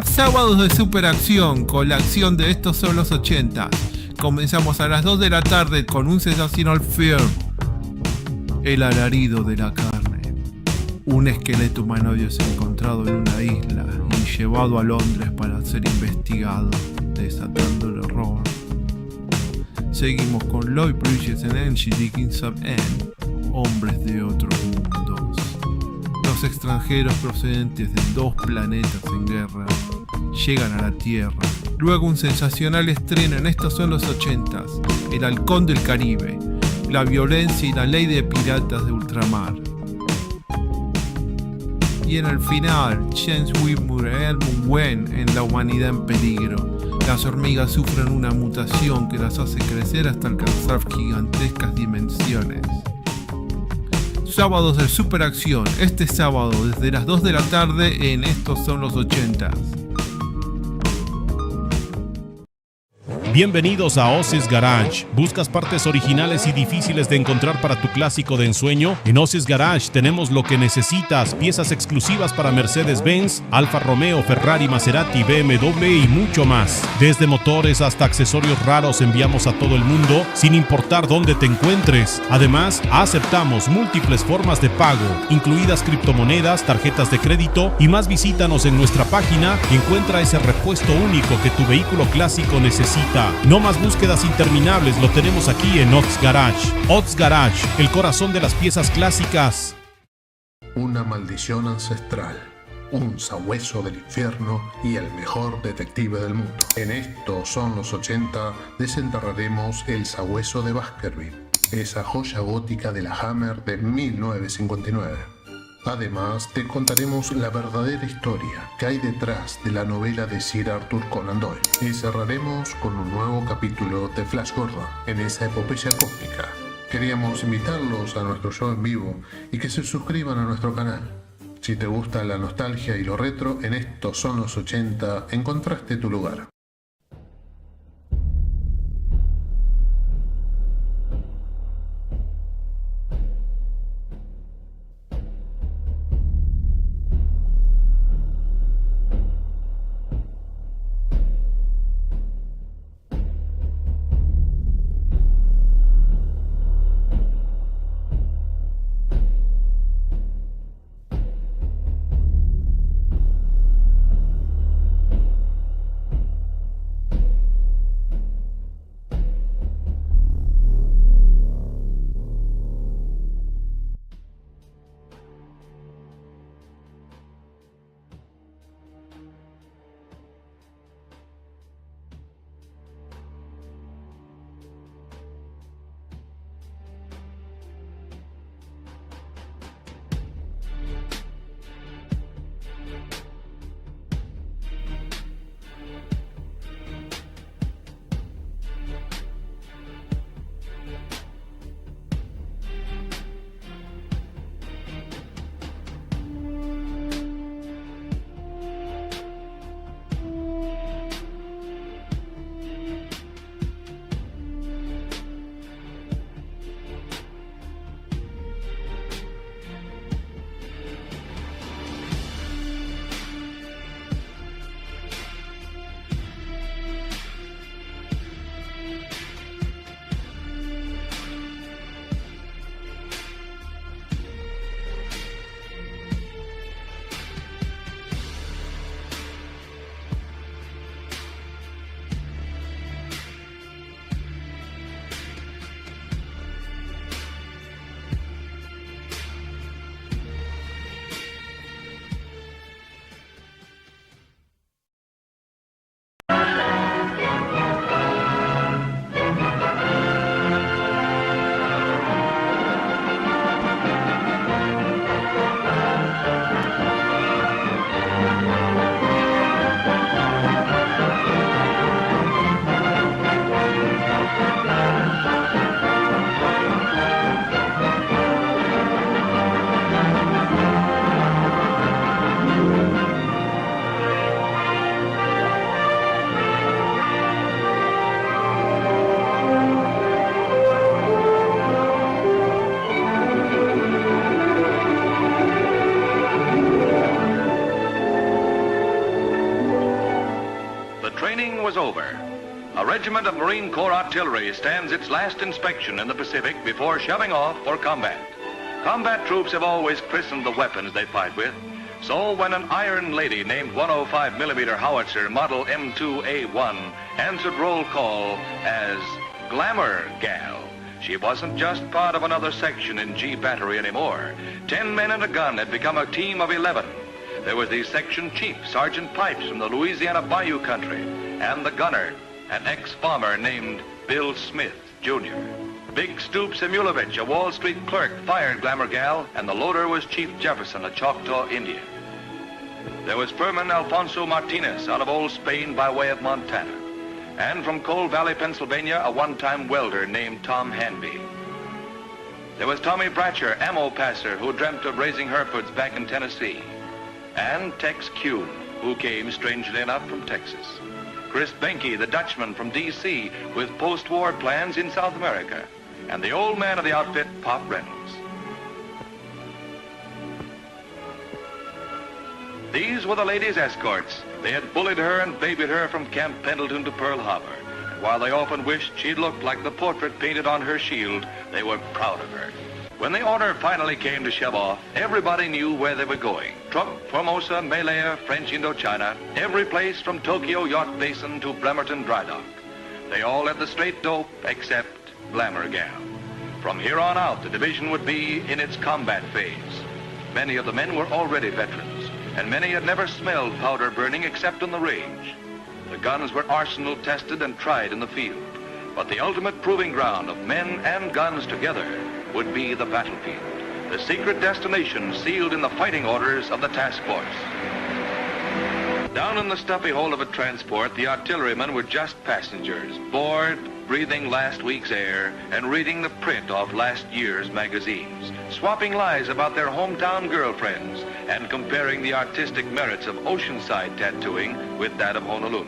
Sábados de superacción con la acción de Estos Son Los 80. Comenzamos a las 2 de la tarde con un sensational film. El alarido de la carne. Un esqueleto humanoide es encontrado en una isla y llevado a Londres para ser investigado, desatando el horror. Seguimos con Lloyd Bridges and Angie Dickinson en Hombres de Otros Mundos. Los extranjeros procedentes de dos planetas en guerra llegan a la Tierra. Luego un sensacional estreno en Estos Son Los 80, El Halcón del Caribe, la violencia y la ley de piratas de ultramar. Y en el final, James Whitmore y Edmund Wen en La humanidad en peligro. Las hormigas sufren una mutación que las hace crecer hasta alcanzar gigantescas dimensiones. Sábados de superacción, este sábado desde las 2 de la tarde en Estos Son Los 80. Bienvenidos a Osis Garage. ¿Buscas partes originales y difíciles de encontrar para tu clásico de ensueño? En Osis Garage tenemos lo que necesitas: piezas exclusivas para Mercedes-Benz, Alfa Romeo, Ferrari, Maserati, BMW y mucho más. Desde motores hasta accesorios raros enviamos a todo el mundo, sin importar dónde te encuentres. Además, aceptamos múltiples formas de pago, incluidas criptomonedas, tarjetas de crédito y más. Visítanos en nuestra página y encuentra ese repuesto único que tu vehículo clásico necesita. No más búsquedas interminables, lo tenemos aquí en Ots Garage. Ots Garage, el corazón de las piezas clásicas. Una maldición ancestral, un sabueso del infierno y el mejor detective del mundo. En Estos Son Los 80 desenterraremos el sabueso de Baskerville, esa joya gótica de la Hammer de 1959. Además, te contaremos la verdadera historia que hay detrás de la novela de Sir Arthur Conan Doyle. Y cerraremos con un nuevo capítulo de Flash Gordon en esa epopeya cósmica. Queríamos invitarlos a nuestro show en vivo y que se suscriban a nuestro canal. Si te gusta la nostalgia y lo retro, en Estos Son Los 80 encontraste tu lugar. Training was over. A regiment of Marine Corps artillery stands its last inspection in the Pacific before shoving off for combat. Combat troops have always christened the weapons they fight with. So when an Iron Lady named 105mm howitzer model M2A1 answered roll call as Glamour Gal, she wasn't just part of another section in G Battery anymore. 10 men and a gun had become a team of 11. There was the section chief, Sergeant Pipes from the Louisiana Bayou country, and the gunner, an ex-farmer named Bill Smith, Jr. Big Stoop Simulovich, a Wall Street clerk, fired Glamour Gal, and the loader was Chief Jefferson, a Choctaw Indian. There was Furman Alfonso Martinez out of Old Spain by way of Montana. And from Coal Valley, Pennsylvania, a one-time welder named Tom Hanby. There was Tommy Bratcher, ammo passer, who dreamt of raising Herefords back in Tennessee. And Tex Kuhn, who came, strangely enough, from Texas. Chris Benke, the Dutchman from D.C., with post-war plans in South America. And the old man of the outfit, Pop Reynolds. These were the ladies' escorts. They had bullied her and babied her from Camp Pendleton to Pearl Harbor. And while they often wished she looked like the portrait painted on her shield, they were proud of her. When the order finally came to shove off, everybody knew where they were going. Truk, Formosa, Malaya, French Indochina, every place from Tokyo Yacht Basin to Bremerton Dry Dock. They all had the straight dope except Glamour Gal. From here on out, the division would be in its combat phase. Many of the men were already veterans, and many had never smelled powder burning except on the range. The guns were arsenal tested and tried in the field. But the ultimate proving ground of men and guns together would be the battlefield, the secret destination sealed in the fighting orders of the task force. Down in the stuffy hold of a transport, the artillerymen were just passengers, bored, breathing last week's air, and reading the print of last year's magazines, swapping lies about their hometown girlfriends, and comparing the artistic merits of oceanside tattooing with that of Honolulu.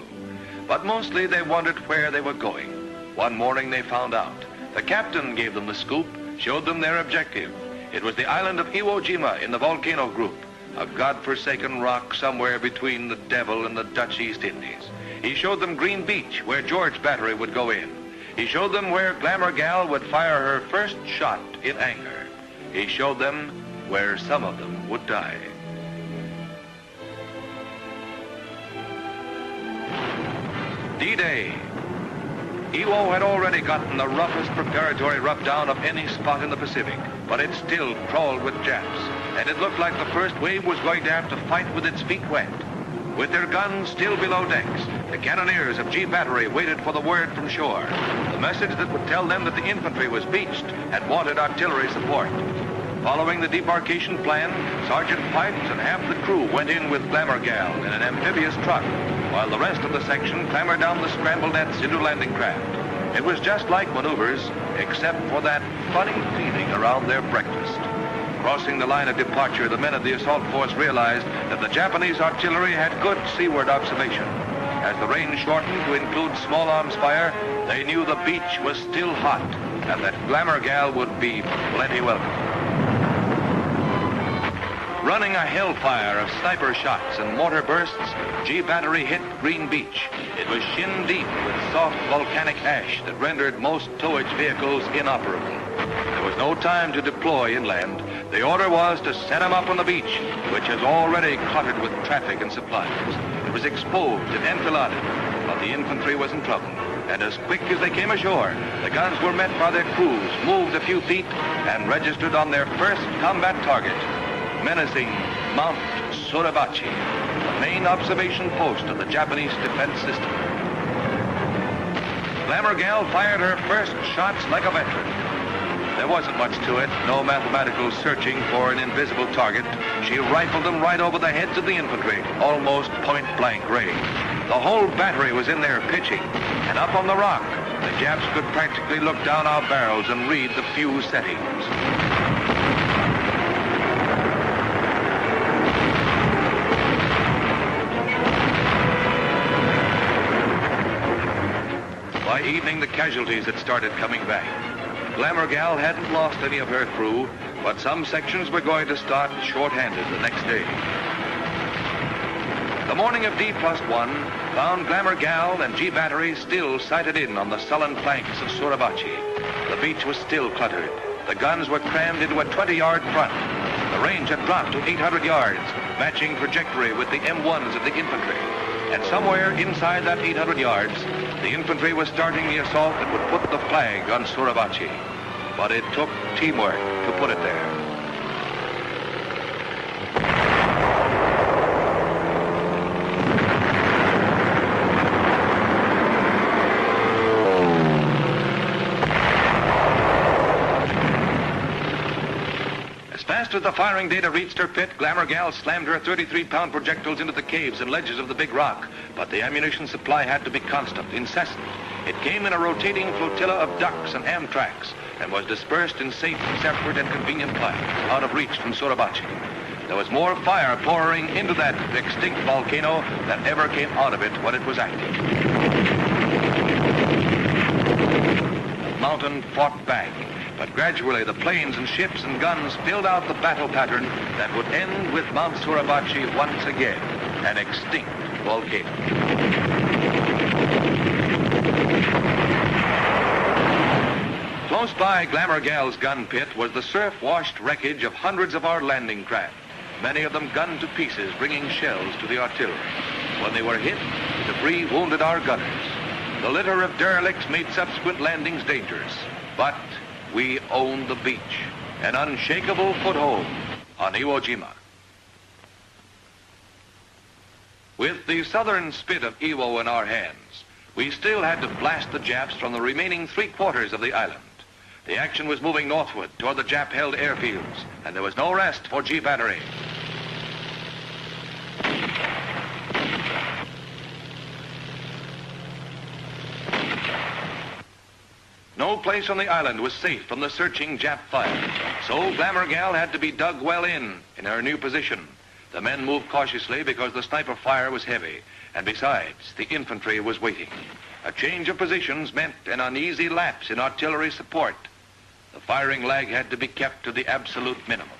But mostly they wondered where they were going. One morning they found out. The captain gave them the scoop, showed them their objective. It was the island of Iwo Jima in the volcano group, a godforsaken rock somewhere between the devil and the Dutch East Indies. He showed them Green Beach, where George Battery would go in. He showed them where Glamour Gal would fire her first shot in anger. He showed them where some of them would die. D-Day. Iwo had already gotten the roughest preparatory rub-down of any spot in the Pacific, but it still crawled with Japs, and it looked like the first wave was going to have to fight with its feet wet. With their guns still below decks, the cannoneers of G Battery waited for the word from shore, the message that would tell them that the infantry was beached and wanted artillery support. Following the debarkation plan, Sergeant Pipes and half the crew went in with Glamour Gal in an amphibious truck, while the rest of the section clambered down the scramble nets into landing craft. It was just like maneuvers, except for that funny feeling around their breakfast. Crossing the line of departure, the men of the assault force realized that the Japanese artillery had good seaward observation. As the range shortened to include small arms fire, they knew the beach was still hot and that Glamour Gal would be plenty welcome. Running a hellfire of sniper shots and mortar bursts, G Battery hit Green Beach. It was shin deep with soft volcanic ash that rendered most towage vehicles inoperable. There was no time to deploy inland. The order was to set them up on the beach, which is already cluttered with traffic and supplies. It was exposed and enfiladed, but the infantry was in trouble. And as quick as they came ashore, the guns were met by their crews, moved a few feet, and registered on their first combat target, menacing Mount Suribachi, the main observation post of the Japanese defense system. Glamour Gal fired her first shots like a veteran. There wasn't much to it, no mathematical searching for an invisible target. She rifled them right over the heads of the infantry, almost point-blank range. The whole battery was in there pitching, and up on the rock, the Japs could practically look down our barrels and read the fuse settings. By evening, the casualties had started coming back. Glamour Gal hadn't lost any of her crew, but some sections were going to start short-handed the next day. The The morning of D+1 found Glamour Gal and G Battery still sighted in on the sullen flanks of Suribachi. The beach was still cluttered. The guns were crammed into a 20-yard front. The range had dropped to 800 yards, matching trajectory with the M1s of the infantry. And somewhere inside that 800 yards, the infantry was starting the assault that would put the flag on Suribachi. But it took teamwork to put it there. As the firing data reached her pit, Glamour Gal slammed her 33-pound projectiles into the caves and ledges of the big rock. But the ammunition supply had to be constant, incessant. It came in a rotating flotilla of ducks and Amtraks and was dispersed in safe, separate, and convenient piles out of reach from Suribachi. There was more fire pouring into that extinct volcano than ever came out of it when it was active. The mountain fought back. But gradually the planes and ships and guns filled out the battle pattern that would end with Mount Suribachi once again, an extinct volcano. Close by Glamour Gal's gun pit was the surf-washed wreckage of hundreds of our landing craft, many of them gunned to pieces, bringing shells to the artillery. When they were hit, the debris wounded our gunners. The litter of derelicts made subsequent landings dangerous, but we owned the beach, an unshakable foothold on Iwo Jima. With the southern spit of Iwo in our hands, we still had to blast the Japs from the remaining 3/4 of the island. The action was moving northward toward the Jap-held airfields, and there was no rest for G Battery. No place on the island was safe from the searching Jap fire, so Glamour Gal had to be dug well in her new position. The men moved cautiously because the sniper fire was heavy, and besides, the infantry was waiting. A change of positions meant an uneasy lapse in artillery support. The firing lag had to be kept to the absolute minimum.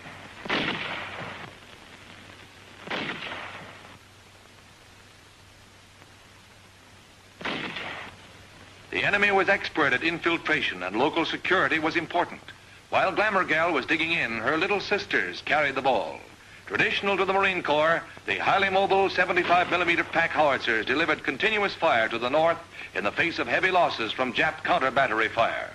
The enemy was expert at infiltration, and local security was important. While Glamour Gal was digging in, her little sisters carried the ball. Traditional to the Marine Corps, the highly mobile 75mm pack howitzers delivered continuous fire to the north in the face of heavy losses from Jap counter-battery fire.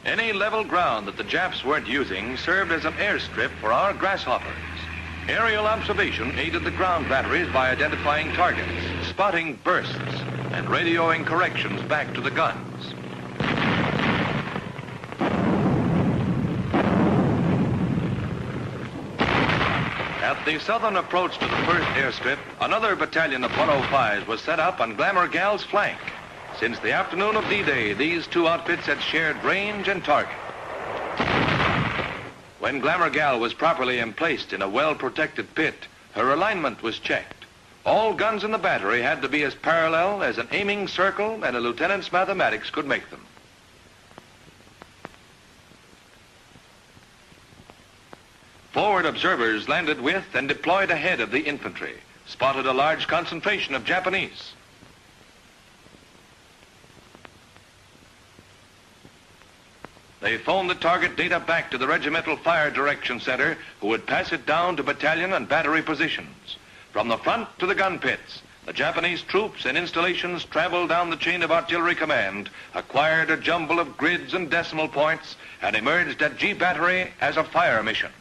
Any level ground that the Japs weren't using served as an airstrip for our grasshoppers. Aerial observation aided the ground batteries by identifying targets, spotting bursts, and radioing corrections back to the guns. At the southern approach to the first airstrip, another battalion of 105s was set up on Glamour Gal's flank. Since the afternoon of D-Day, these two outfits had shared range and target. When Glamour Gal was properly emplaced in a well-protected pit, her alignment was checked. All guns in the battery had to be as parallel as an aiming circle and a lieutenant's mathematics could make them. Forward observers landed with and deployed ahead of the infantry, spotted a large concentration of Japanese. They phoned the target data back to the Regimental Fire Direction Center, who would pass it down to battalion and battery positions. From the front to the gun pits, the Japanese troops and installations traveled down the chain of artillery command, acquired a jumble of grids and decimal points, and emerged at G Battery as a fire mission.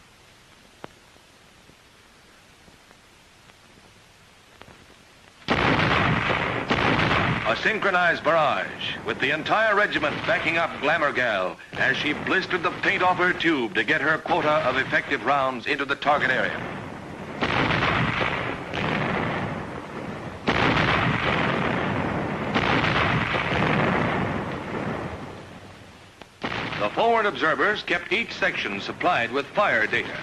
A synchronized barrage, with the entire regiment backing up Glamour Gal as she blistered the paint off her tube to get her quota of effective rounds into the target area. The forward observers kept each section supplied with fire data.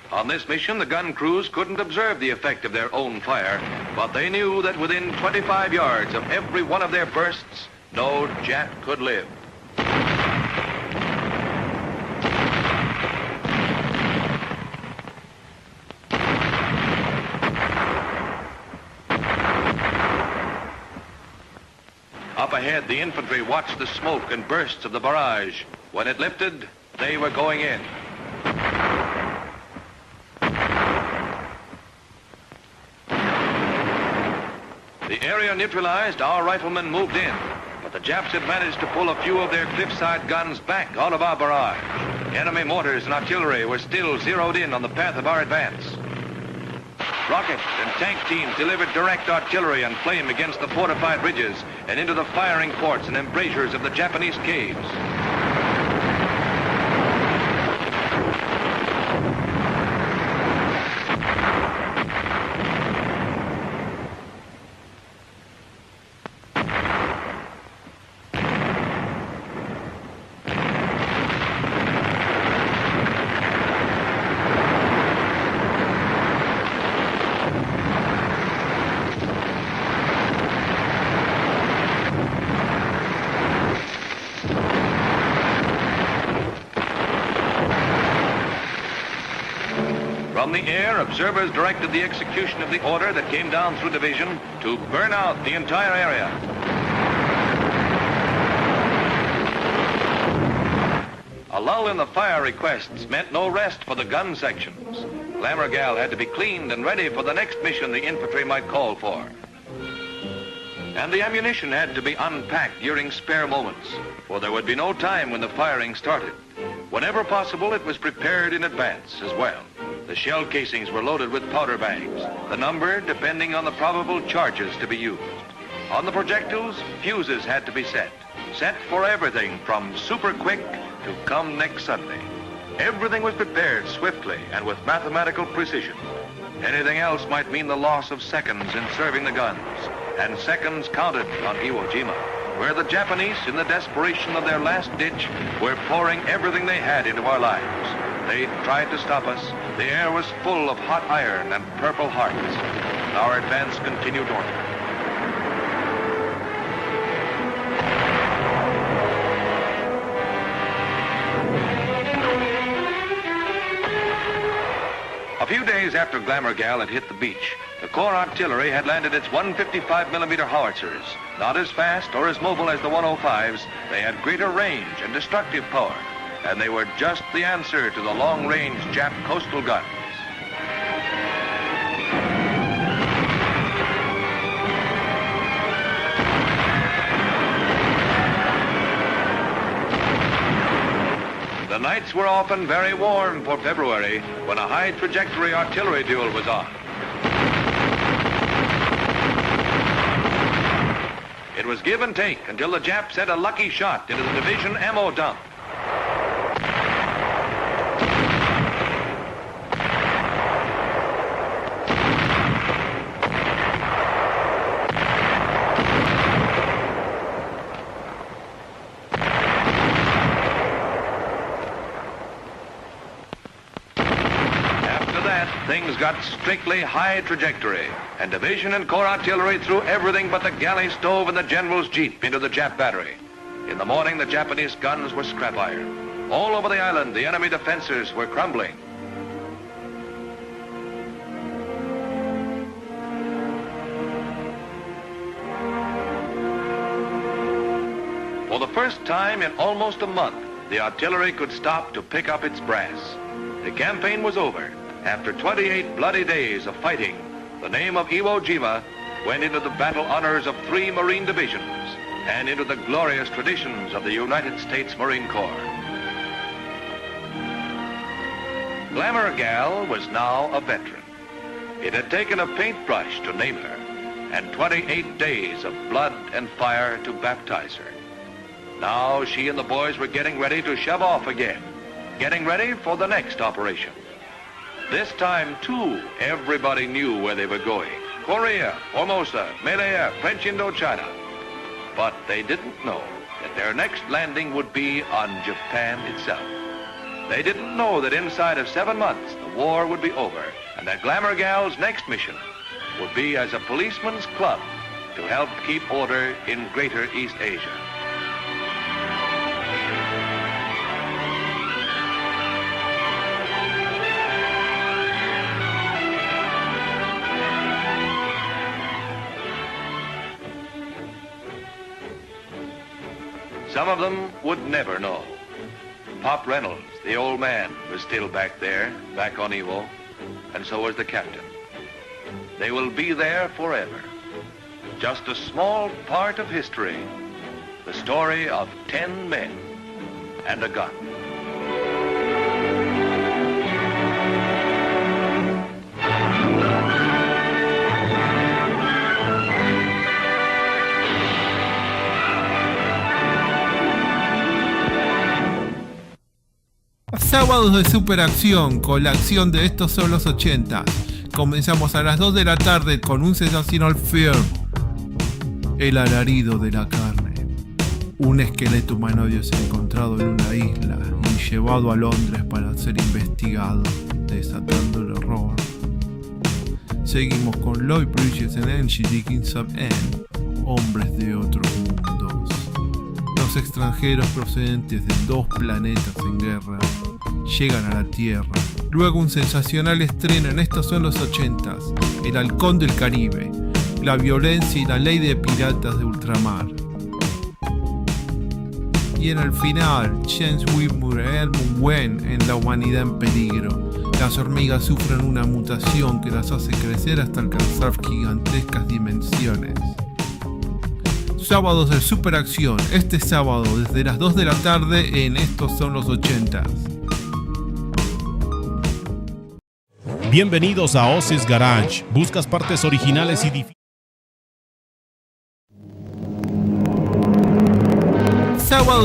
On this mission, the gun crews couldn't observe the effect of their own fire, but they knew that within 25 yards of every one of their bursts, no Jap could live. ahead, the infantry watched the smoke and bursts of the barrage. When it lifted, they were going in. The area neutralized, our riflemen moved in, but the Japs had managed to pull a few of their cliffside guns back out of our barrage. Enemy mortars and artillery were still zeroed in on the path of our advance. Rocket and tank teams delivered direct artillery and flame against the fortified ridges and into the firing ports and embrasures of the Japanese caves. From the air, observers directed the execution of the order that came down through division to burn out the entire area. A lull in the fire requests meant no rest for the gun sections. Glamour Gal had to be cleaned and ready for the next mission the infantry might call for. And the ammunition had to be unpacked during spare moments, for there would be no time when the firing started. Whenever possible, it was prepared in advance as well. The shell casings were loaded with powder bags, the number depending on the probable charges to be used. On the projectiles, fuses had to be set for everything from super quick to come next Sunday. Everything was prepared swiftly and with mathematical precision. Anything else might mean the loss of seconds in serving the guns, and seconds counted on Iwo Jima, where the Japanese, in the desperation of their last ditch, were pouring everything they had into our lives. They tried to stop us. The air was full of hot iron and purple hearts. Our advance continued northward. A few days after Glamour Gal had hit the beach, the Corps artillery had landed its 155mm howitzers. Not as fast or as mobile as the 105s, they had greater range and destructive power, and they were just the answer to the long-range Jap coastal guns. The nights were often very warm for February when a high-trajectory artillery duel was on. It was give and take until the Japs sent a lucky shot into the division ammo dump. Things got strictly high trajectory, and division and corps artillery threw everything but the galley stove and the general's jeep into the Jap battery. In the morning, the Japanese guns were scrap iron. All over the island, the enemy defenses were crumbling. For the first time in almost a month, the artillery could stop to pick up its brass. The campaign was over. After 28 bloody days of fighting, the name of Iwo Jima went into the battle honors of 3 Marine divisions and into the glorious traditions of the United States Marine Corps. Glamour Gal was now a veteran. It had taken a paintbrush to name her and 28 days of blood and fire to baptize her. Now she and the boys were getting ready to shove off again, getting ready for the next operation. This time, too, everybody knew where they were going. Korea, Formosa, Malaya, French Indochina. But they didn't know that their next landing would be on Japan itself. They didn't know that inside of 7 months, the war would be over, and that Glamour Gal's next mission would be as a policeman's club to help keep order in Greater East Asia. Some of them would never know. Pop Reynolds, the old man, was still back there, back on Ewo, and so was the captain. They will be there forever. Just a small part of history. The story of 10 men and a gun. Sábados de superacción con la acción de Estos Son Los 80. Comenzamos a las 2 de la tarde con un sensational film. El alarido de la carne. Un esqueleto humanoide es encontrado en una isla y llevado a Londres para ser investigado, desatando el horror. Seguimos con Lloyd Bridges and Angie Dickinson en Hombres de Otros Mundos. Los extranjeros procedentes de 2 planetas en guerra llegan a la Tierra. Luego un sensacional estreno en Estos Son Los 80, El Halcón del Caribe, la violencia y la ley de piratas de ultramar. Y en el final, James Whitmore y Edmund Wen en La humanidad en peligro. Las hormigas sufren una mutación que las hace crecer hasta alcanzar gigantescas dimensiones. Sábados de superacción, este sábado desde las 2 de la tarde en Estos Son Los 80. Bienvenidos a Oz's Garage. ¿Buscas partes originales y difíciles?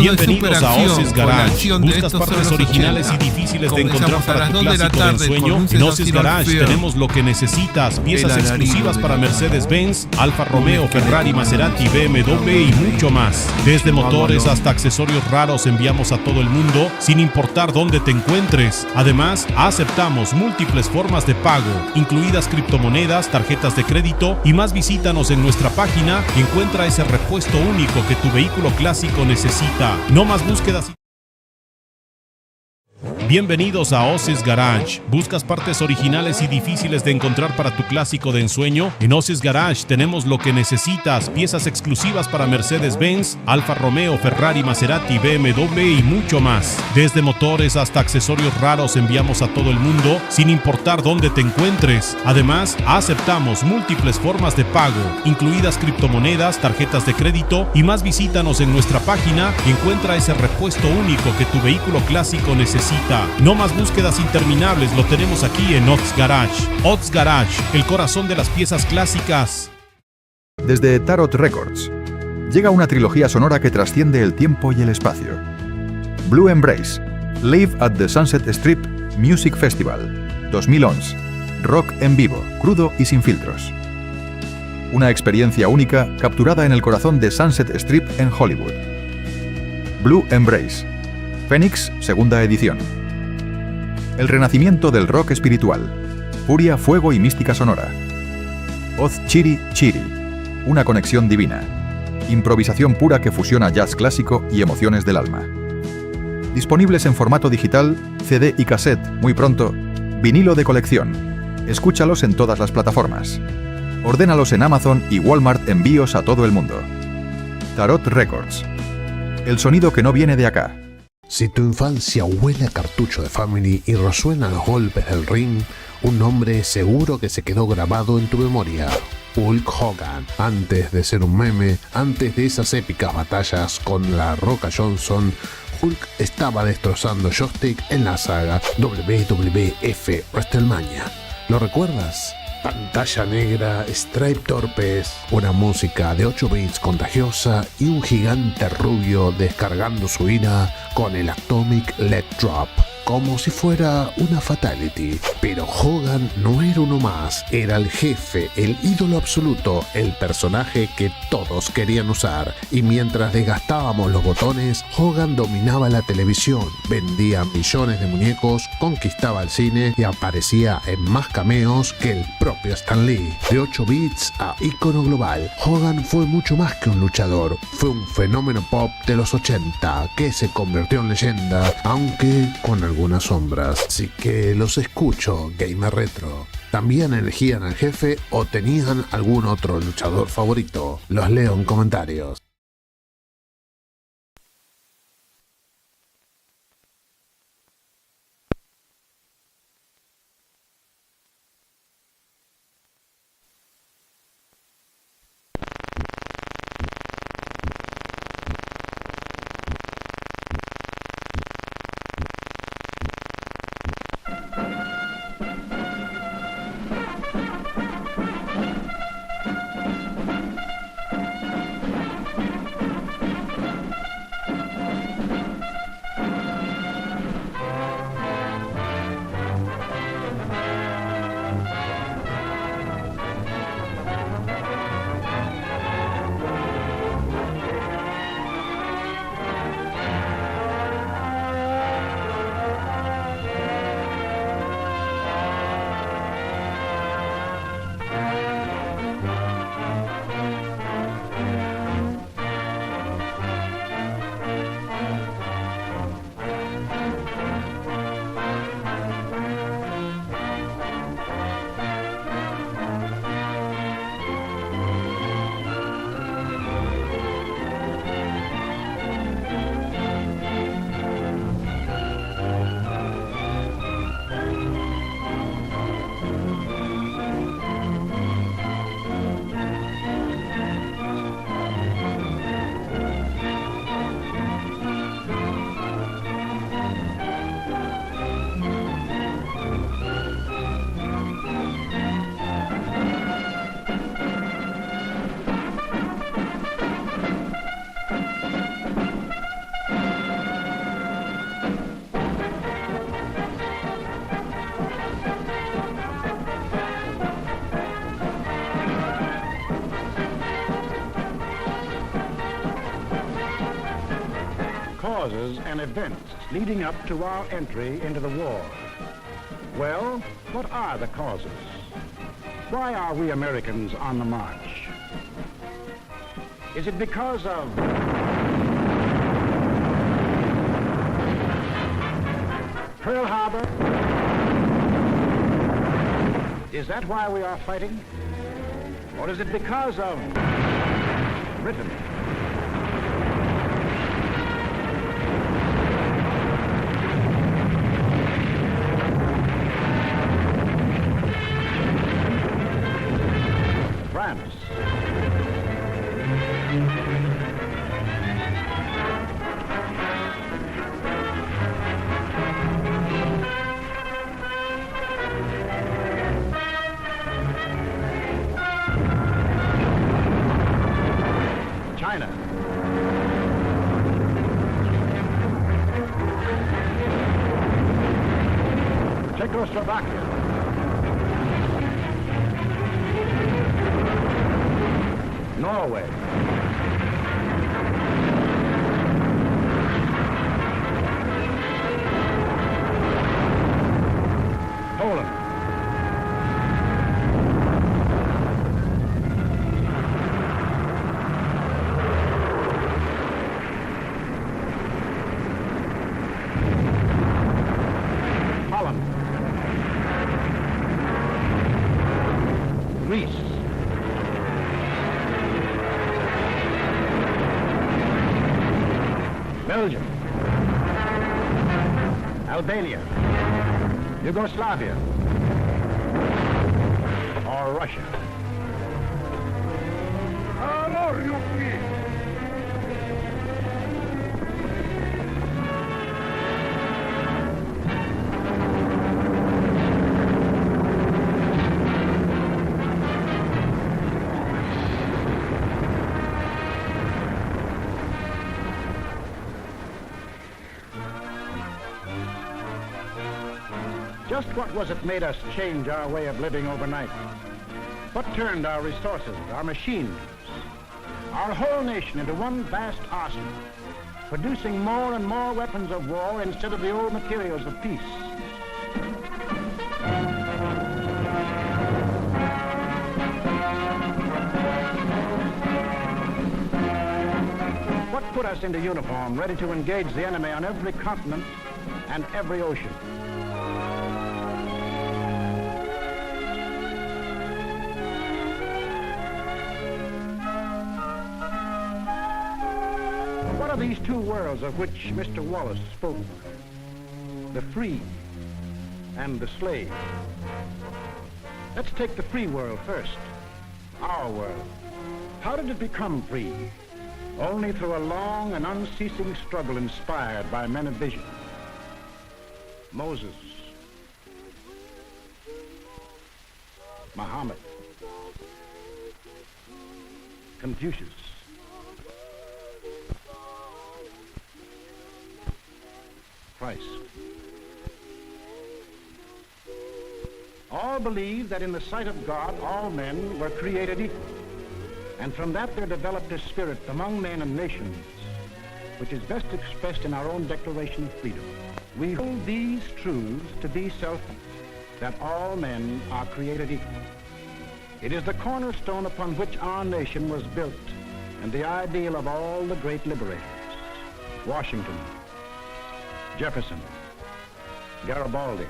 Bienvenidos a Oz's Garage. ¿Buscas partes originales y difíciles de encontrar para tu clásico de ensueño? En Oz's Garage tenemos lo que necesitas. Piezas exclusivas para Mercedes-Benz, Alfa Romeo, Ferrari, Maserati, BMW y mucho más. Desde motores hasta accesorios raros enviamos a todo el mundo, sin importar dónde te encuentres. Además, aceptamos múltiples formas de pago, incluidas criptomonedas, tarjetas de crédito y más. Visítanos en nuestra página y encuentra ese repuesto único que tu vehículo clásico necesita. No más búsquedas. Bienvenidos a Oz's Garage. ¿Buscas partes originales y difíciles de encontrar para tu clásico de ensueño? En Oz's Garage tenemos lo que necesitas. Piezas exclusivas para Mercedes-Benz, Alfa Romeo, Ferrari, Maserati, BMW y mucho más. Desde motores hasta accesorios raros enviamos a todo el mundo, sin importar dónde te encuentres. Además, aceptamos múltiples formas de pago, incluidas criptomonedas, tarjetas de crédito y más. Visítanos en nuestra página y encuentra ese repuesto único que tu vehículo clásico necesita. No más búsquedas interminables, lo tenemos aquí en Oz's Garage. Oz's Garage, el corazón de las piezas clásicas. Desde Tarot Records, llega una trilogía sonora que trasciende el tiempo y el espacio. Blue Embrace, Live at the Sunset Strip Music Festival, 2011. Rock en vivo, crudo y sin filtros. Una experiencia única capturada en el corazón de Sunset Strip en Hollywood. Blue Embrace, Phoenix, segunda edición. El renacimiento del rock espiritual. Furia, fuego y mística sonora. Oz Chiri Chiri. Una conexión divina. Improvisación pura que fusiona jazz clásico y emociones del alma. Disponibles en formato digital, CD y cassette, muy pronto. Vinilo de colección. Escúchalos en todas las plataformas. Ordénalos en Amazon y Walmart, envíos a todo el mundo. Tarot Records. El sonido que no viene de acá. Si tu infancia huele a cartucho de Family y resuenan los golpes del ring, un nombre seguro que se quedó grabado en tu memoria. Hulk Hogan. Antes de ser un meme, antes de esas épicas batallas con la Roca Johnson, Hulk estaba destrozando joystick en la saga WWF WrestleMania. ¿Lo recuerdas? Pantalla negra, stripe torpes, una música de 8 bits contagiosa y un gigante rubio descargando su ira con el Atomic Let Drop, como si fuera una fatality. Pero Hogan no era uno más, era el jefe, el ídolo absoluto, el personaje que todos querían usar. Y mientras desgastábamos los botones, Hogan dominaba la televisión, vendía millones de muñecos, conquistaba el cine y aparecía en más cameos que el propio Stan Lee. De 8 bits a ícono global, Hogan fue mucho más que un luchador, fue un fenómeno pop de los 80 que se convirtió en leyenda, aunque con algunas sombras. Así que los escucho, Gamer Retro. ¿También elegían al jefe o tenían algún otro luchador favorito? Los leo en comentarios. causes and events leading up to our entry into the war. Well, what are the causes? Why are we Americans on the march? Is it because of Pearl Harbor? Is that why we are fighting? Or is it because of Britain? France. China. Czechoslovakia. Norway. Poland. Holland. Greece. Belgium, Albania, Yugoslavia, or Russia. Just what was it made us change our way of living overnight? What turned our resources, our machines, our whole nation into one vast arsenal, producing more and more weapons of war instead of the old materials of peace? What put us into uniform, ready to engage the enemy on every continent and every ocean? What are these two worlds of which Mr. Wallace spoke? The free and the slave. Let's take the free world first, our world. How did it become free? Only through a long and unceasing struggle inspired by men of vision. Moses, Muhammad, Confucius, Christ. All believed that in the sight of God, all men were created equal. And from that there developed a spirit among men and nations, which is best expressed in our own Declaration of Freedom. We hold these truths to be self-evident, that all men are created equal. It is the cornerstone upon which our nation was built, and the ideal of all the great liberators. Washington, Jefferson, Garibaldi,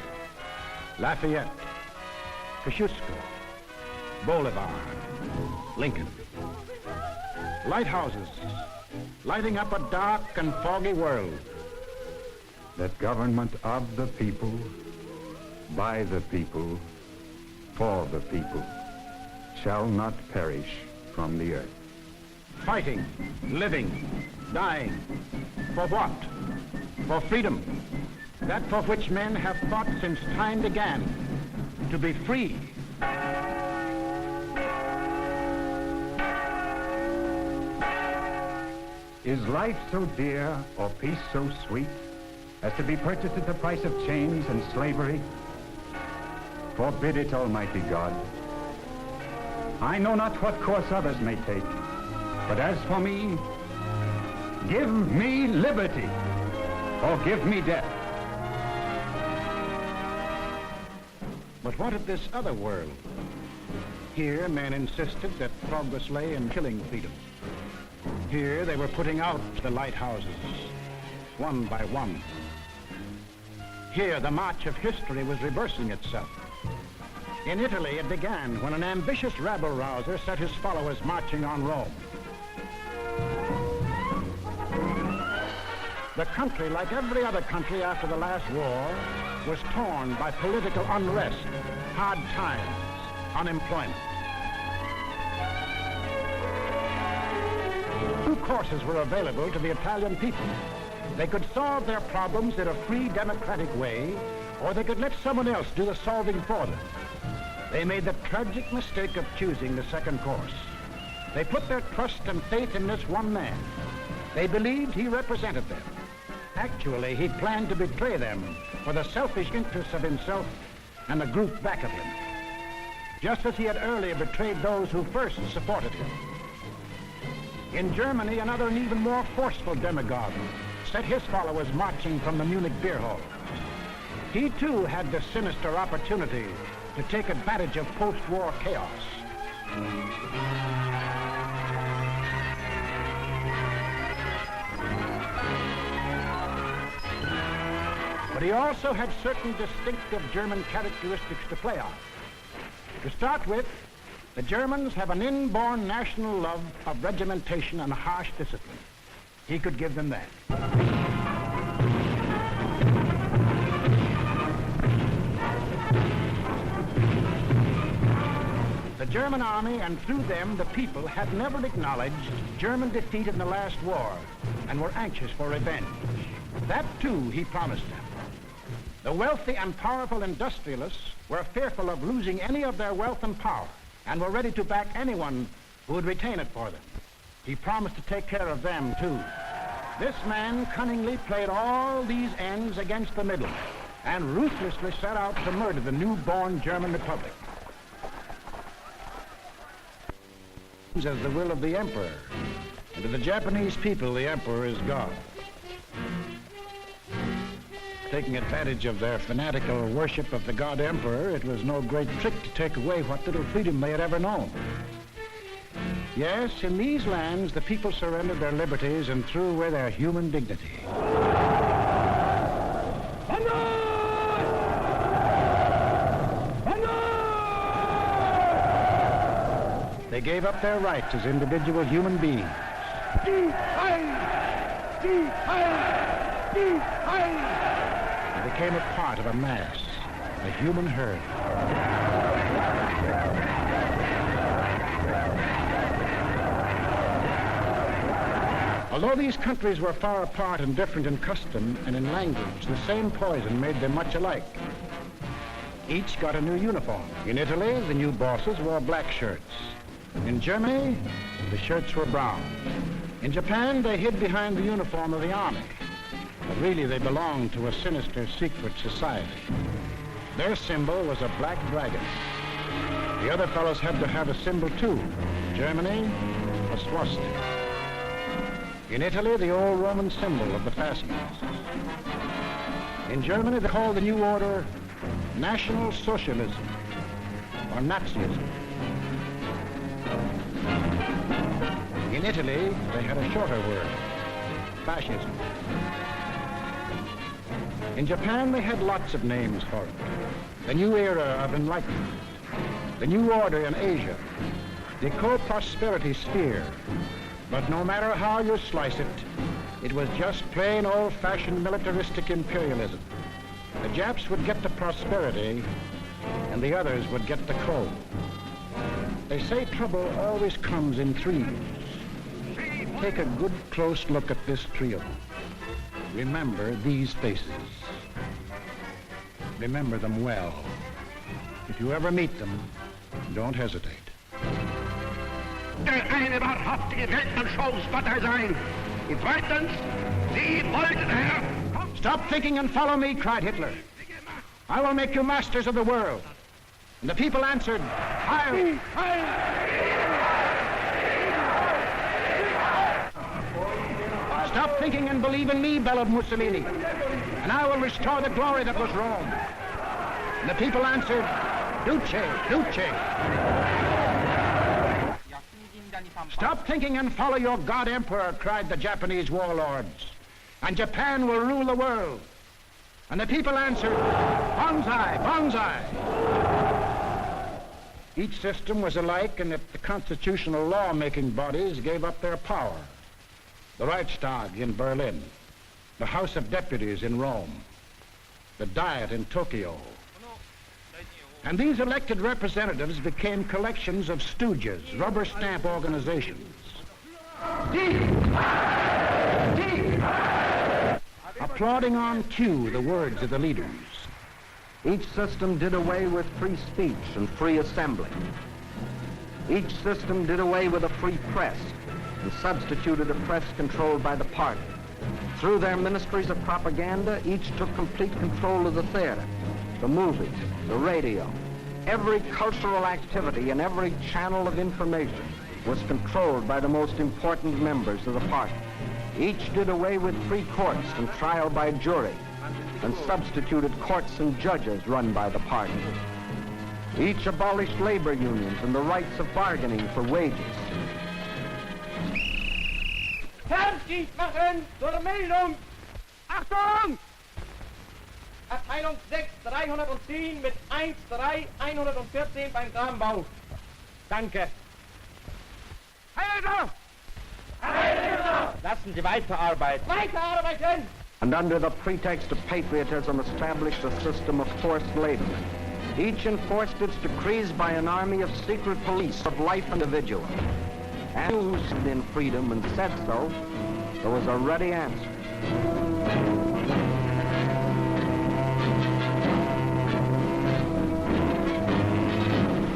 Lafayette, Kosciuszko, Bolivar, Lincoln. Lighthouses lighting up a dark and foggy world. That government of the people, by the people, for the people, shall not perish from the earth. Fighting, living, dying. For what? For freedom. That for which men have fought since time began. To be free. Is life so dear or peace so sweet as to be purchased at the price of chains and slavery? Forbid it, Almighty God. I know not what course others may take, but as for me, give me liberty. or give me death. But what of this other world? Here, men insisted that progress lay in killing freedom. Here, they were putting out the lighthouses, one by one. Here, the march of history was reversing itself. In Italy, it began when an ambitious rabble-rouser set his followers marching on Rome. The country, like every other country after the last war, was torn by political unrest, hard times, unemployment. Two courses were available to the Italian people. They could solve their problems in a free, democratic way, or they could let someone else do the solving for them. They made the tragic mistake of choosing the second course. They put their trust and faith in this one man. They believed he represented them. Actually, he planned to betray them for the selfish interests of himself and the group back of him, just as he had earlier betrayed those who first supported him. In Germany, another and even more forceful demagogue set his followers marching from the Munich beer hall. He too had the sinister opportunity to take advantage of post-war chaos. But he also had certain distinctive German characteristics to play on. To start with, the Germans have an inborn national love of regimentation and harsh discipline. He could give them that. The German army, and through them the people, had never acknowledged German defeat in the last war and were anxious for revenge. That too he promised them. The wealthy and powerful industrialists were fearful of losing any of their wealth and power and were ready to back anyone who would retain it for them. He promised to take care of them too. This man cunningly played all these ends against the middle and ruthlessly set out to murder the newborn German Republic. As the will of the emperor, and to the Japanese people, the emperor is God. Taking advantage of their fanatical worship of the god emperor, it was no great trick to take away what little freedom they had ever known. Yes, in these lands, the people surrendered their liberties and threw away their human dignity. They gave up their rights as individual human beings. They became a part of a mass, a human herd. Although these countries were far apart and different in custom and in language, the same poison made them much alike. Each got a new uniform. In Italy, the new bosses wore black shirts. In Germany, the shirts were brown. In Japan, they hid behind the uniform of the army. But really, they belonged to a sinister secret society. Their symbol was a black dragon. The other fellows had to have a symbol too. Germany, a swastika. In Italy, the old Roman symbol of the fascists. In Germany, they called the new order National Socialism, or Nazism. In Italy, they had a shorter word, fascism. In Japan, they had lots of names for it. The new era of enlightenment, the new order in Asia, the co-prosperity sphere. But no matter how you slice it, it was just plain old-fashioned militaristic imperialism. The Japs would get the prosperity, and the others would get the coal. They say trouble always comes in threes. Take a good close look at this trio. Remember these faces. Remember them well. If you ever meet them, don't hesitate. Der eine wahrhaftige Weltanschauungspartei sein. Und zweitens, Sie wollten, Herr... Stop thinking and follow me, cried Hitler. I will make you masters of the world. And the people answered, Heil! Stop thinking and believe in me, bellowed Mussolini, and I will restore the glory that was Rome. And the people answered, Duce, Duce. Stop thinking and follow your God Emperor, cried the Japanese warlords, and Japan will rule the world. And the people answered, Banzai, Banzai. Each system was alike in that the constitutional law-making bodies gave up their power. The Reichstag in Berlin, the House of Deputies in Rome, the Diet in Tokyo. And these elected representatives became collections of stooges, rubber stamp organizations. Applauding on cue the words of the leaders. Each system did away with free speech and free assembly. Each system did away with a free press and substituted a press controlled by the party. Through their ministries of propaganda, each took complete control of the theater, the movies, the radio. Every cultural activity and every channel of information was controlled by the most important members of the party. Each did away with free courts and trial by jury, and substituted courts and judges run by the party. Each abolished labor unions and the rights of bargaining for wages. Fertig machen zur Meldung! Achtung! Abteilung 6, 310 mit 13114 beim Grabau. Danke. Heilser! Heilser! Lassen Sie weiterarbeiten. Weiterarbeiten! And under the pretext of patriotism established a system of forced labor. Each enforced its decrees by an army of secret police of life individual. And who stood in freedom and said so, there was a ready answer.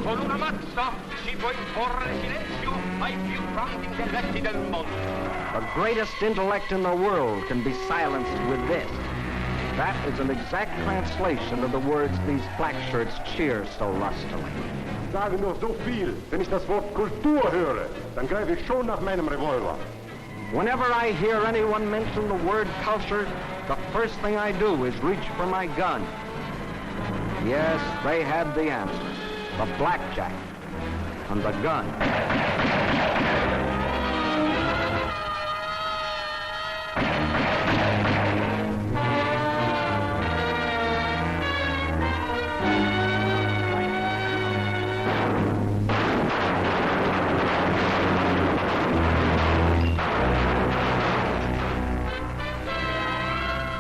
Con una mazza si può imporre silenzio ai più grandi intelletti del mondo. The greatest intellect in the world can be silenced with this. That is an exact translation of the words these black shirts cheer so lustily. Sage nur so viel, wenn ich das Wort Kultur höre, dann greife ich schon nach meinem Revolver. Whenever I hear anyone mention the word culture, the first thing I do is reach for my gun. Yes, they had the answer. The blackjack and the gun.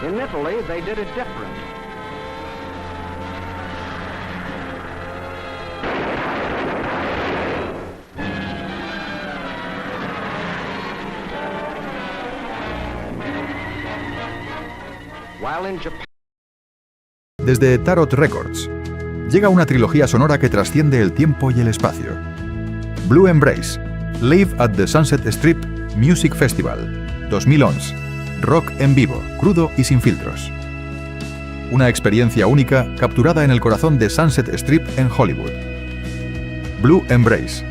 In Italy, they did it different. While in Japan... Desde Tarot Records, llega una trilogía sonora que trasciende el tiempo y el espacio. Blue Embrace, Live at the Sunset Strip Music Festival, 2011. Rock en vivo, crudo y sin filtros. Una experiencia única capturada en el corazón de Sunset Strip en Hollywood. Blue Embrace,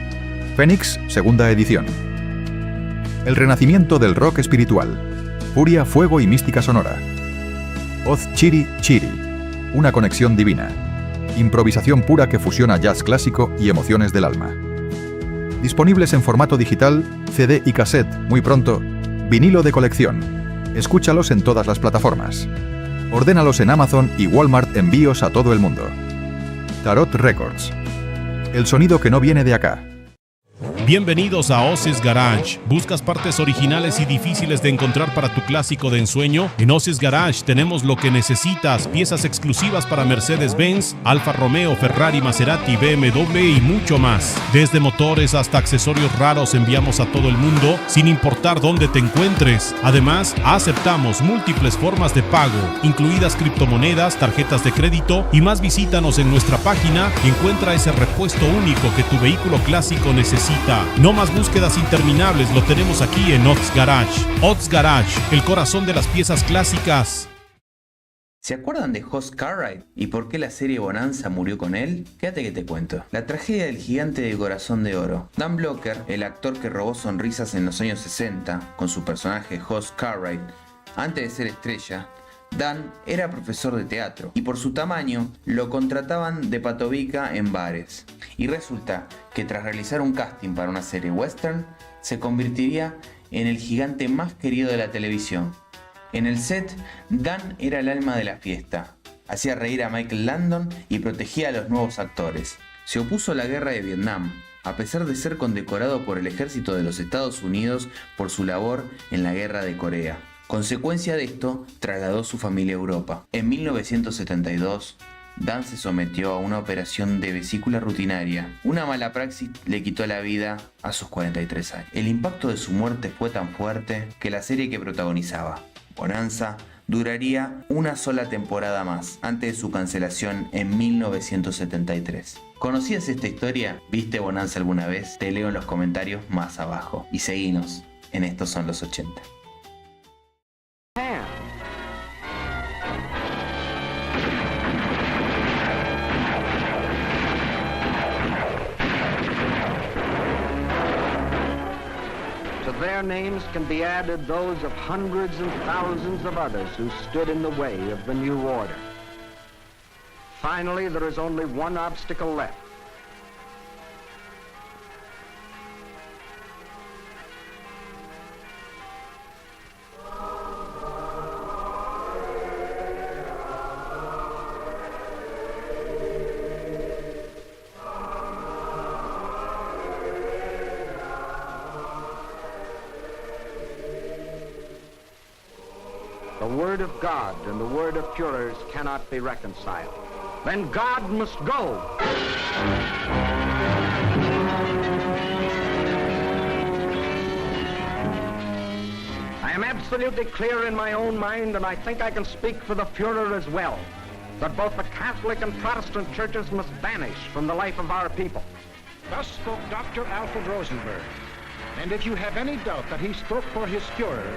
Phoenix, segunda edición. El renacimiento del rock espiritual. Furia, fuego y mística sonora. Oz Chiri Chiri, una conexión divina. Improvisación pura que fusiona jazz clásico y emociones del alma. Disponibles en formato digital, CD y cassette, muy pronto, vinilo de colección. Escúchalos en todas las plataformas. Ordénalos en Amazon y Walmart, envíos a todo el mundo. Tarot Records. El sonido que no viene de acá. Bienvenidos a Oces Garage. ¿Buscas partes originales y difíciles de encontrar para tu clásico de ensueño? En Oces Garage tenemos lo que necesitas. Piezas exclusivas para Mercedes-Benz, Alfa Romeo, Ferrari, Maserati, BMW y mucho más. Desde motores hasta accesorios raros enviamos a todo el mundo, sin importar dónde te encuentres. Además, aceptamos múltiples formas de pago, incluidas criptomonedas, tarjetas de crédito y más. Visítanos en nuestra página y encuentra ese repuesto único que tu vehículo clásico necesita. No más búsquedas interminables, lo tenemos aquí en Oz Garage. Oz Garage, el corazón de las piezas clásicas. ¿Se acuerdan de Hoss Cartwright y por qué la serie Bonanza murió con él? Quédate que te cuento. La tragedia del gigante de corazón de oro. Dan Blocker, el actor que robó sonrisas en los años 60 con su personaje Hoss Cartwright, antes de ser estrella, Dan era profesor de teatro y por su tamaño lo contrataban de patobica en bares. Y resulta que tras realizar un casting para una serie western, se convertiría en el gigante más querido de la televisión. En el set, Dan era el alma de la fiesta, hacía reír a Michael Landon y protegía a los nuevos actores. Se opuso a la guerra de Vietnam, a pesar de ser condecorado por el ejército de los Estados Unidos por su labor en la guerra de Corea. Consecuencia de esto, trasladó su familia a Europa. En 1972, Dan se sometió a una operación de vesícula rutinaria. Una mala praxis le quitó la vida a sus 43 años. El impacto de su muerte fue tan fuerte que la serie que protagonizaba, Bonanza, duraría una sola temporada más, antes de su cancelación en 1973. ¿Conocías esta historia? ¿Viste Bonanza alguna vez? Te leo en los comentarios más abajo. Y seguinos en Estos Son Los 80. Their names can be added those of hundreds and thousands of others who stood in the way of the new order. Finally, there is only one obstacle left. The word of God and the word of Führers cannot be reconciled. Then God must go. I am absolutely clear in my own mind, and I think I can speak for the Führer as well, that both the Catholic and Protestant churches must vanish from the life of our people. Thus spoke Dr. Alfred Rosenberg. And if you have any doubt that he spoke for his Führer,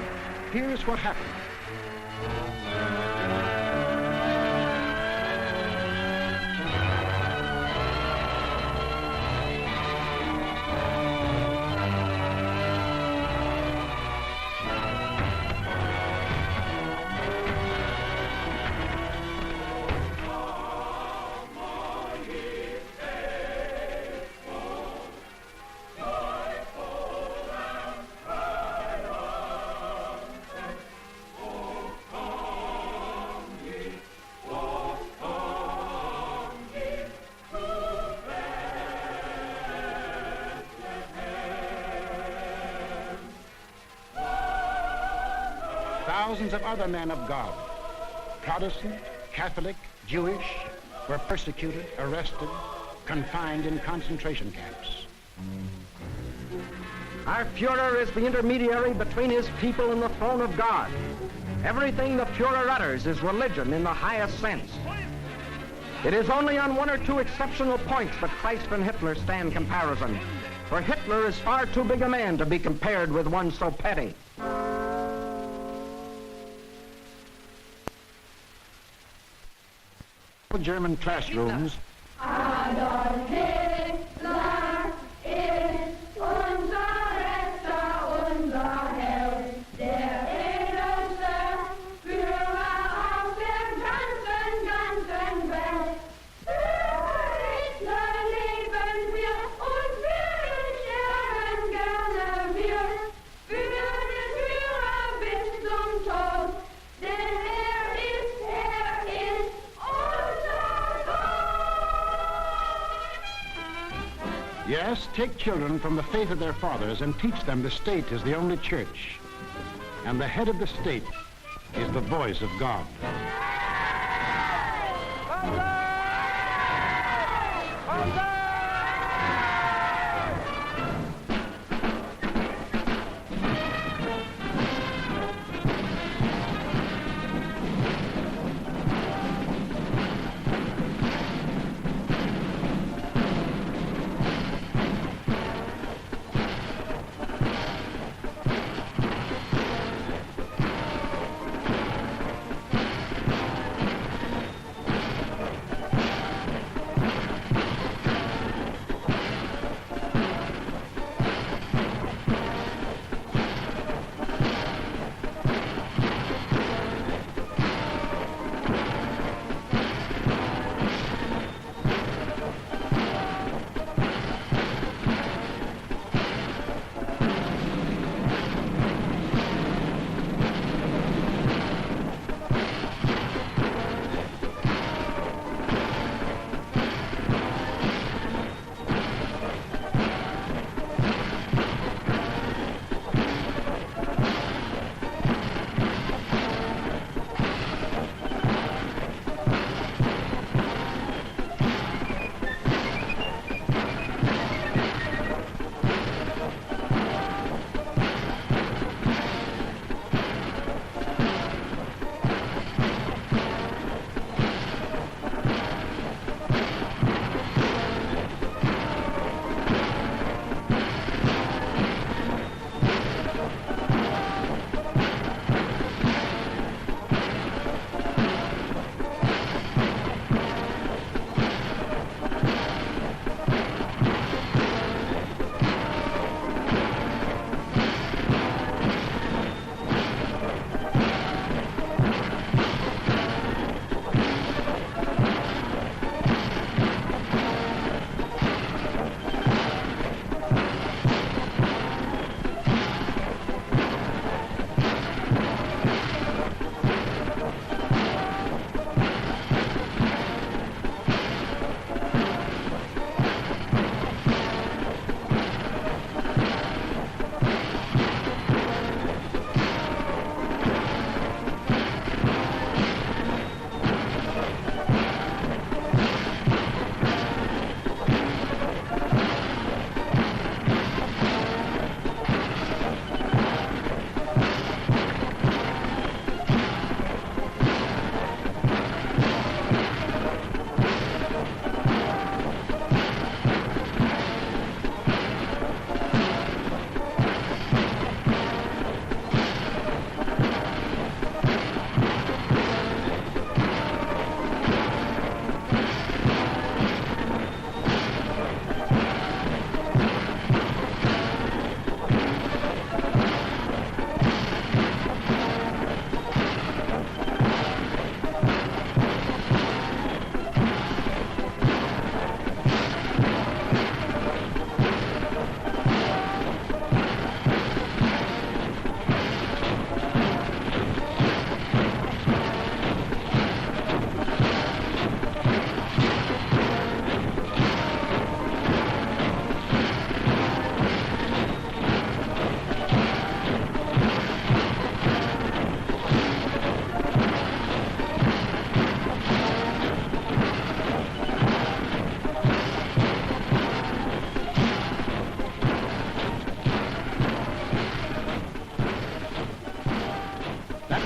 here's what happened. Thousands of other men of God, Protestant, Catholic, Jewish, were persecuted, arrested, confined in concentration camps. Our Führer is the intermediary between his people and the throne of God. Everything the Führer utters is religion in the highest sense. It is only on one or two exceptional points that Christ and Hitler stand comparison, for Hitler is far too big a man to be compared with one so petty. German classrooms. Adolf Hitler ist unser Retter, unser Held, der edelste Führer auf der ganzen Welt. Für Hitler leben wir und wir sterben gerne wir. Für den Führer bis zum Tod, denn er ist Yes, take children from the faith of their fathers and teach them the state is the only church. And the head of the state is the voice of God.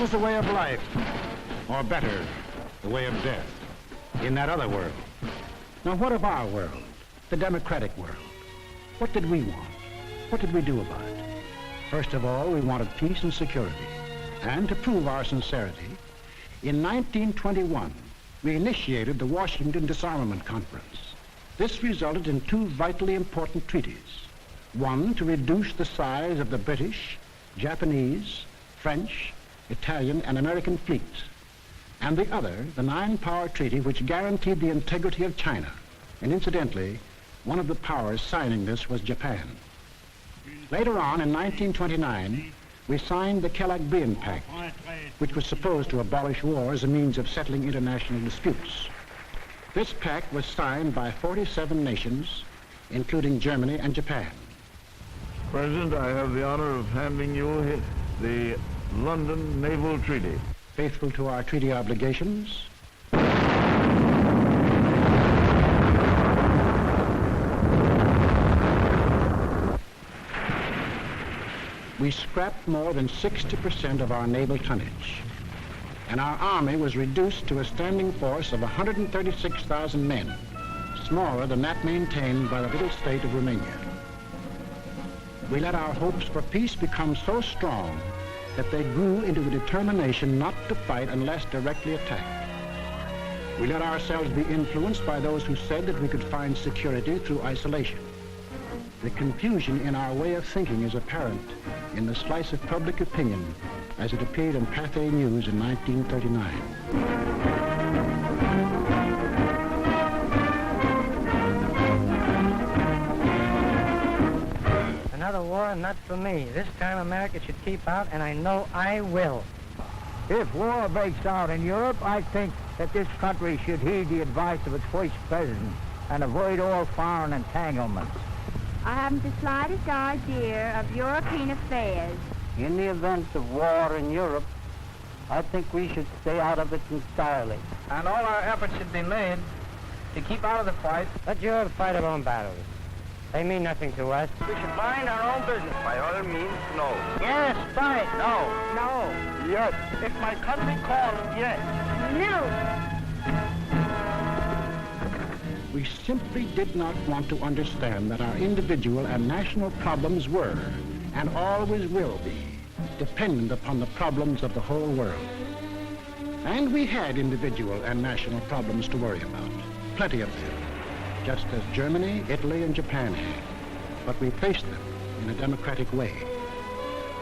was the way of life, or better, the way of death, in that other world. Now, what of our world, the democratic world? What did we want? What did we do about it? First of all, we wanted peace and security. And to prove our sincerity, in 1921, we initiated the Washington Disarmament Conference. This resulted in two vitally important treaties. One, to reduce the size of the British, Japanese, French, Italian, and American fleets. And the other, the Nine-Power Treaty, which guaranteed the integrity of China. And incidentally, one of the powers signing this was Japan. Later on, in 1929, we signed the Kellogg-Briand Pact, which was supposed to abolish war as a means of settling international disputes. This pact was signed by 47 nations, including Germany and Japan. President, I have the honor of handing you the London Naval Treaty. Faithful to our treaty obligations, we scrapped more than 60% of our naval tonnage, and our army was reduced to a standing force of 136,000 men, smaller than that maintained by the little state of Romania. We let our hopes for peace become so strong that they grew into a determination not to fight unless directly attacked. We let ourselves be influenced by those who said that we could find security through isolation. The confusion in our way of thinking is apparent in the slice of public opinion as it appeared in Pathé News in 1939. Another war, and not for me. This time America should keep out, and I know I will. If war breaks out in Europe, I think that this country should heed the advice of its first president and avoid all foreign entanglements. I haven't the slightest idea of European affairs. In the event of war in Europe, I think we should stay out of it entirely. And all our efforts should be made to keep out of the fight. Let Europe fight her own battles. They mean nothing to us. We should mind our own business. By all means, no. Yes, fight. No. No. Yes. If my country calls, yes. No. We simply did not want to understand that our individual and national problems were, and always will be, dependent upon the problems of the whole world. And we had individual and national problems to worry about, plenty of them, just as Germany, Italy, and Japan had. But we faced them in a democratic way.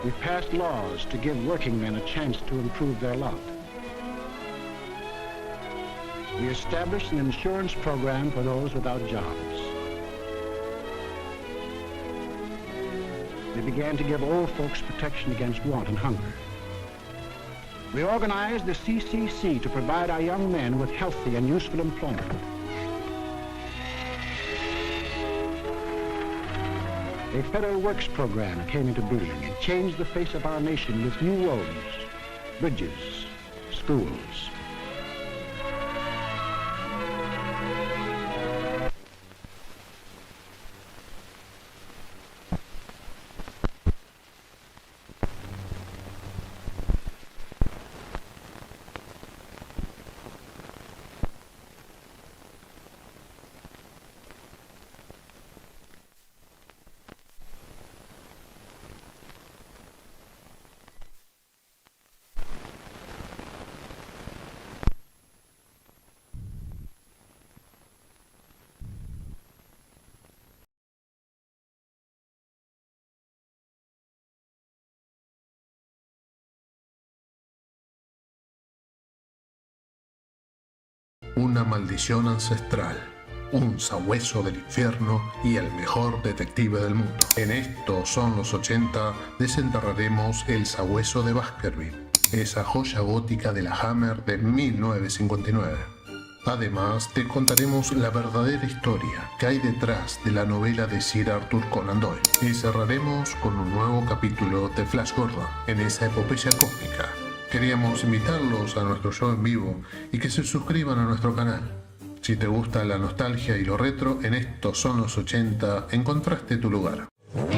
We passed laws to give working men a chance to improve their lot. We established an insurance program for those without jobs. We began to give old folks protection against want and hunger. We organized the CCC to provide our young men with healthy and useful employment. A federal works program came into being and changed the face of our nation with new roads, bridges, schools. Una maldición ancestral, un sabueso del infierno y el mejor detective del mundo. En Estos Son Los 80 desenterraremos el sabueso de Baskerville, esa joya gótica de la Hammer de 1959. Además, te contaremos la verdadera historia que hay detrás de la novela de Sir Arthur Conan Doyle. Y cerraremos con un nuevo capítulo de Flash Gordon en esa epopeya cósmica. Queríamos invitarlos a nuestro show en vivo y que se suscriban a nuestro canal. Si te gusta la nostalgia y lo retro, en Estos Son Los 80 encontraste tu lugar.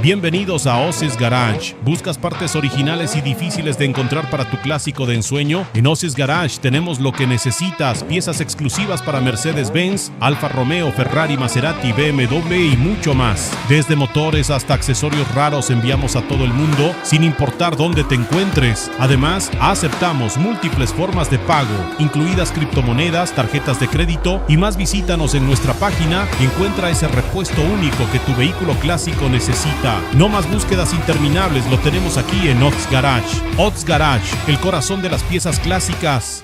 Bienvenidos a Oces Garage. ¿Buscas partes originales y difíciles de encontrar para tu clásico de ensueño? En Oces Garage tenemos lo que necesitas, piezas exclusivas para Mercedes-Benz, Alfa Romeo, Ferrari, Maserati, BMW y mucho más. Desde motores hasta accesorios raros enviamos a todo el mundo, sin importar dónde te encuentres. Además, aceptamos múltiples formas de pago, incluidas criptomonedas, tarjetas de crédito y más. Visítanos en nuestra página y encuentra ese repuesto único que tu vehículo clásico necesita. No más búsquedas interminables, lo tenemos aquí en Oz Garage. Oz Garage, el corazón de las piezas clásicas.